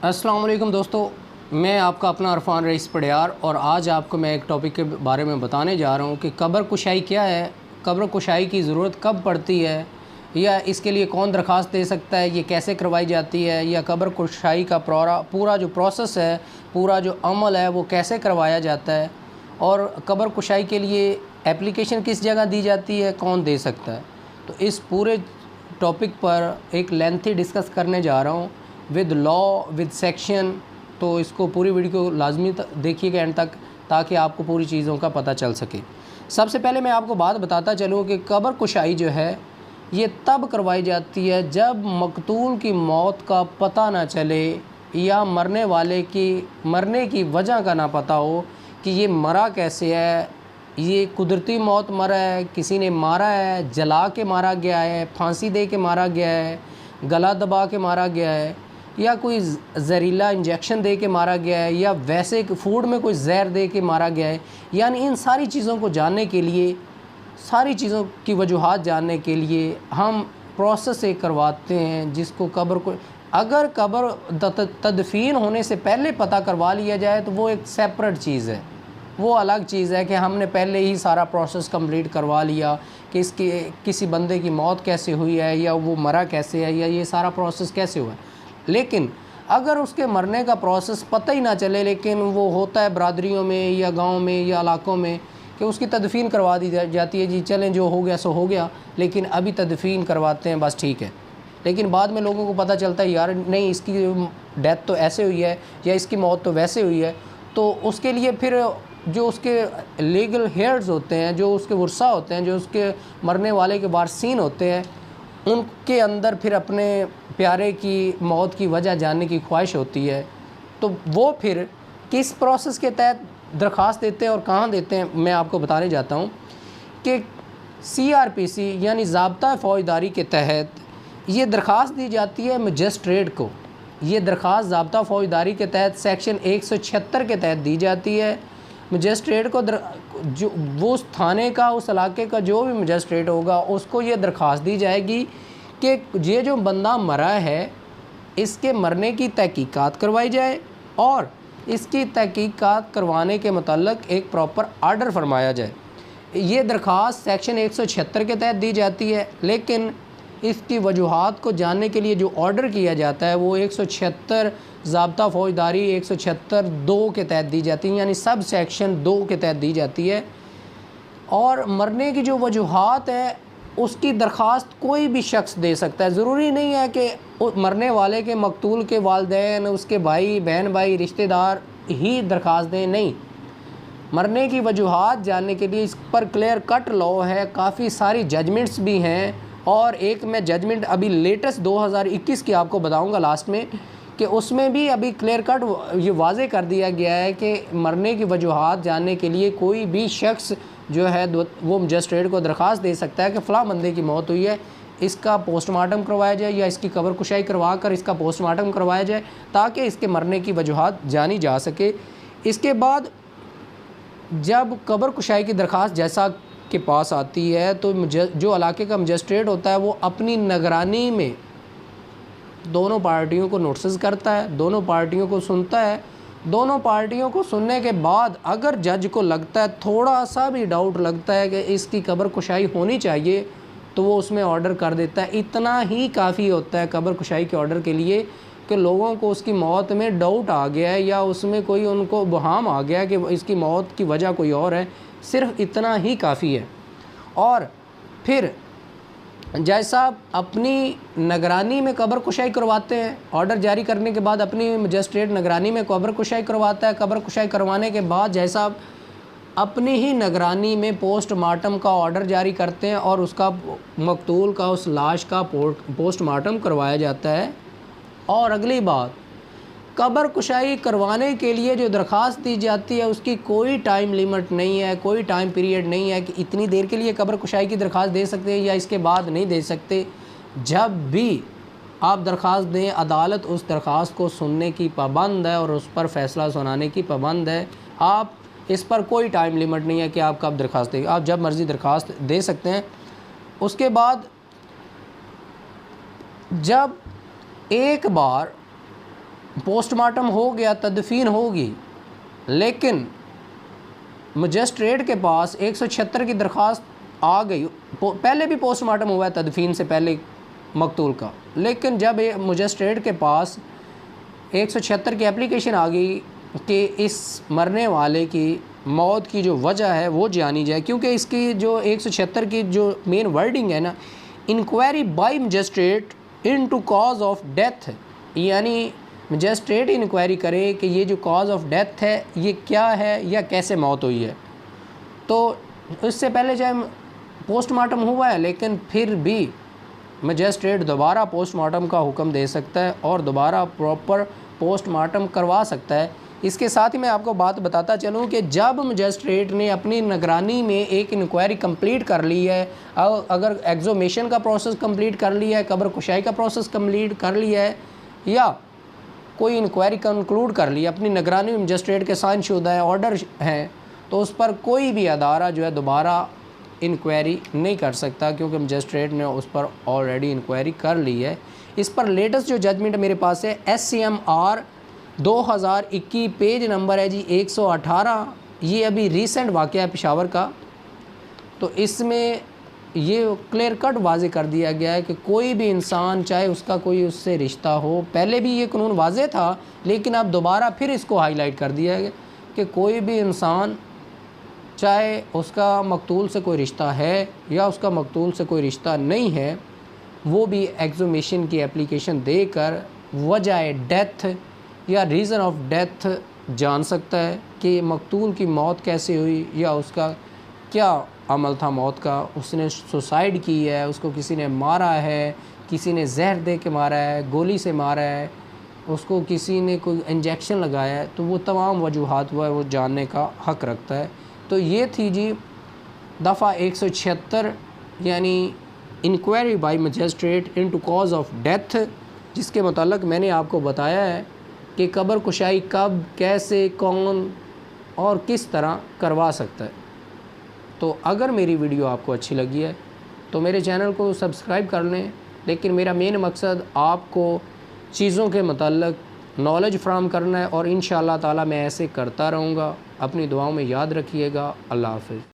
अस्सलाम वालेकुम दोस्तों, मैं आपका अपना अरफान रईस पडियार और आज आपको मैं एक टॉपिक के बारे में बताने जा रहा हूँ कि कब्र कुशाई क्या है, कब्र कुशाई की ज़रूरत कब पड़ती है या इसके लिए कौन दरख्वास्त दे सकता है, ये कैसे करवाई जाती है, या कब्र कुशाई का पूरा जो प्रोसेस है, पूरा जो अमल है वो कैसे करवाया जाता है, और कब्र कुशाई के लिए एप्लीकेशन किस जगह दी जाती है, कौन दे सकता है। तो इस पूरे टॉपिक पर एक लेंथी डिस्कस करने जा रहा हूँ विद लॉ, विद सेक्शन। तो इसको पूरी वीडियो को लाजमी देखिएगा एंड तक, ताकि आपको पूरी चीज़ों का पता चल सके। सबसे पहले मैं आपको बात बताता चलूँ कि कब्र कुशाई जो है ये तब करवाई जाती है जब मकतूल की मौत का पता ना चले या मरने वाले की मरने की वजह का ना पता हो कि ये मरा कैसे है, ये कुदरती मौत मरा है, किसी ने मारा है, जला के मारा गया है, फांसी दे के मारा गया है, गला दबा के मारा गया है, या कोई जहरीला इंजेक्शन दे के मारा गया है, या वैसे फूड में कोई जहर दे के मारा गया है। यानी इन सारी चीज़ों को जानने के लिए, सारी चीज़ों की वजूहात जानने के लिए हम प्रोसेस एक करवाते हैं जिसको कब्र को, अगर कब्र तदफीन होने से पहले पता करवा लिया जाए तो वो एक सेपरेट चीज़ है, वो अलग चीज़ है कि हमने पहले ही सारा प्रोसेस कंप्लीट करवा लिया कि इसकी किसी बंदे की मौत कैसे हुई है, या वो मरा कैसे है, या ये सारा प्रोसेस कैसे हुआ है। लेकिन अगर उसके मरने का प्रोसेस पता ही ना चले, लेकिन वो होता है बरादरियों में या गांव में या इलाकों में कि उसकी तदफीन करवा दी जाती है, जी चलें जो हो गया सो हो गया, लेकिन अभी तदफीन करवाते हैं बस ठीक है। लेकिन बाद में लोगों को पता चलता है यार नहीं, इसकी डेथ तो ऐसे हुई है या इसकी मौत तो वैसे हुई है। तो उसके लिए फिर जो उसके लीगल हेयर्स होते हैं, जो उसके वर्सा होते हैं, जो उसके मरने वाले के वारसीन होते हैं, उनके अंदर फिर अपने प्यारे की मौत की वजह जानने की ख्वाहिश होती है। तो वो फिर किस प्रोसेस के तहत दरख्वास्त देते हैं और कहाँ देते हैं, मैं आपको बताने जाता हूँ कि CRPC यानी ज़ाब्ता फ़ौजदारी के तहत ये दरख्वास्त दी जाती है मजिस्ट्रेट को। ये दरख्वास्त ज़ाब्ता फ़ौजदारी के तहत सेक्शन 176 के तहत दी जाती है मजिस्ट्रेट को। जो वो उस थाने का, उस इलाके का जो भी मजिस्ट्रेट होगा उसको ये दरख्वास्त दी जाएगी कि ये जो बंदा मरा है इसके मरने की तहकीकात करवाई जाए और इसकी तहकीकात करवाने के मतलब एक प्रॉपर आर्डर फरमाया जाए। ये दरख्वास्त सेक्शन 176 के तहत दी जाती है, लेकिन इसकी वजूहात को जानने के लिए जो ऑर्डर किया जाता है वो 176 ज़ाब्ता फ़ौजदारी 176(2) के तहत दी जाती है, यानी सब सेक्शन 2 के तहत दी जाती है। और मरने की जो वजूहात है उसकी दरख्वास्त कोई भी शख्स दे सकता है। ज़रूरी नहीं है कि मरने वाले के मकतूल के वालिदैन, उसके भाई, बहन भाई, रिश्तेदार ही दरख्वास्त दें, नहीं। मरने की वजूहात जानने के लिए इस पर क्लियर कट लॉ है, काफ़ी सारी जजमेंट्स भी हैं। और एक मैं जजमेंट अभी लेटेस्ट 2021 की आपको बताऊंगा लास्ट में, कि उसमें भी अभी क्लियर कट ये वाज़े कर दिया गया है कि मरने की वजूहात जानने के लिए कोई भी शख्स जो है वो मजिस्ट्रेट को दरख्वास्त दे सकता है कि फ़लाँ बंदे की मौत हुई है, इसका पोस्टमार्टम करवाया जाए या इसकी कब्र कुशाई करवा कर इसका पोस्टमार्टम करवाया जाए, ताकि इसके मरने की वजूहात जानी जा सके। इसके बाद जब कब्र कुशाई की दरख्वास्त जैसा के पास आती है तो जो इलाके का मजिस्ट्रेट होता है वो अपनी निगरानी में दोनों पार्टियों को नोटिस करता है, दोनों पार्टियों को सुनता है। दोनों पार्टियों को सुनने के बाद अगर जज को लगता है, थोड़ा सा भी डाउट लगता है कि इसकी कब्र कुशाई होनी चाहिए, तो वो उसमें ऑर्डर कर देता है। इतना ही काफ़ी होता है कब्र कुशाई के ऑर्डर के लिए कि लोगों को उसकी मौत में डाउट आ गया है या उसमें कोई उनको बहाम आ गया कि इसकी मौत की वजह कोई और है, सिर्फ इतना ही काफ़ी है। और फिर जैसा अपनी निगरानी में कब्र कुशाई करवाते हैं, ऑर्डर जारी करने के बाद अपनी मजिस्ट्रेट निगरानी में कब्र कुशाई करवाता है। कब्र कुशाई करवाने के बाद जैसा अपनी ही निगरानी में पोस्टमार्टम का ऑर्डर जारी करते हैं और उसका मकतूल का, उस लाश का पोस्टमार्टम करवाया जाता है। और अगली बात, कब्र कुशाई करवाने के लिए जो दरख्वास्त दी जाती है उसकी कोई टाइम लिमिट नहीं है, कोई टाइम पीरियड नहीं है कि इतनी देर के लिए कब्र कुशाई की दरख्वास्त दे सकते हैं या इसके बाद नहीं दे सकते। जब भी आप दरख्वास्त दें, अदालत उस दरख्वास्त को सुनने की पाबंद है और उस पर फ़ैसला सुनाने की पाबंद है। आप इस पर कोई टाइम लिमिट नहीं है कि आप कब दरख्वास्त दें, आप जब मर्ज़ी दरख्वास्त दे सकते हैं। उसके बाद जब एक बार पोस्टमार्टम हो गया, तदफीन होगी, लेकिन मजिस्ट्रेट के पास 176 की दरख्वास्त आ गई, पहले भी पोस्टमार्टम हुआ है तदफीन से पहले मकतूल का, लेकिन जब मजिस्ट्रेट के पास 176 की एप्लीकेशन आ गई कि इस मरने वाले की मौत की जो वजह है वो जानी जाए, क्योंकि इसकी जो 176 की जो मेन वर्डिंग है ना, inquiry by magistrate into cause of death, यानी मजिस्ट्रेट इंक्वायरी करे कि ये जो कॉज ऑफ डेथ है ये क्या है या कैसे मौत हुई है। तो इससे पहले चाहे पोस्टमार्टम हुआ है, लेकिन फिर भी मजिस्ट्रेट दोबारा पोस्टमार्टम का हुक्म दे सकता है और दोबारा प्रॉपर पोस्टमार्टम करवा सकता है। इसके साथ ही मैं आपको बात बताता चलूँ कि जब मजिस्ट्रेट ने अपनी निगरानी में एक इंक्वायरी कंप्लीट कर ली है, अगर एग्जूमेशन का प्रोसेस कंप्लीट कर लिया है, कब्र कुशाई का प्रोसेस कंप्लीट कर लिया है, या कोई इंक्वायरी कंक्लूड कर ली, अपनी निगरानी में मजिस्ट्रेट के साइन शुदा है, ऑर्डर है, तो उस पर कोई भी अदारा जो है दोबारा इंक्वायरी नहीं कर सकता, क्योंकि मजिस्ट्रेट ने उस पर ऑलरेडी इंक्वायरी कर ली है। इस पर लेटेस्ट जो जजमेंट मेरे पास है SCMR 2021 पेज नंबर है जी 118, ये अभी रिसेंट वाक़या है पेशावर का। तो इसमें ये क्लियर कट वाज़े कर दिया गया है कि कोई भी इंसान, चाहे उसका कोई उससे रिश्ता हो, पहले भी ये कानून वाज़े था लेकिन अब दोबारा फिर इसको हाईलाइट कर दिया गया कि कोई भी इंसान, चाहे उसका मकतूल से कोई रिश्ता है या उसका मकतूल से कोई रिश्ता नहीं है, वो भी एक्सहूमेशन की एप्लीकेशन देकर वजह डेथ या रीज़न ऑफ डेथ जान सकता है कि मकतूल की मौत कैसे हुई या उसका क्या अमल था मौत का। उसने सुसाइड की है, उसको किसी ने मारा है, किसी ने जहर दे के मारा है, गोली से मारा है, उसको किसी ने कोई इंजेक्शन लगाया है, तो वो तमाम वजूहात वो जानने का हक़ रखता है। तो ये थी जी दफ़ा 176, यानी inquiry by magistrate into cause of death, जिसके मुताल्लिक मैंने आपको बताया है कि कब्र कुशाई कब, कैसे, कौन और किस तरह करवा सकता है। तो अगर मेरी वीडियो आपको अच्छी लगी है तो मेरे चैनल को सब्सक्राइब कर लें, लेकिन मेरा मेन मकसद आपको चीज़ों के मुताल्लिक नॉलेज फ्राहम करना है और इंशाअल्लाह ताला मैं ऐसे करता रहूँगा। अपनी दुआओं में याद रखिएगा। अल्लाह हाफ़िज़।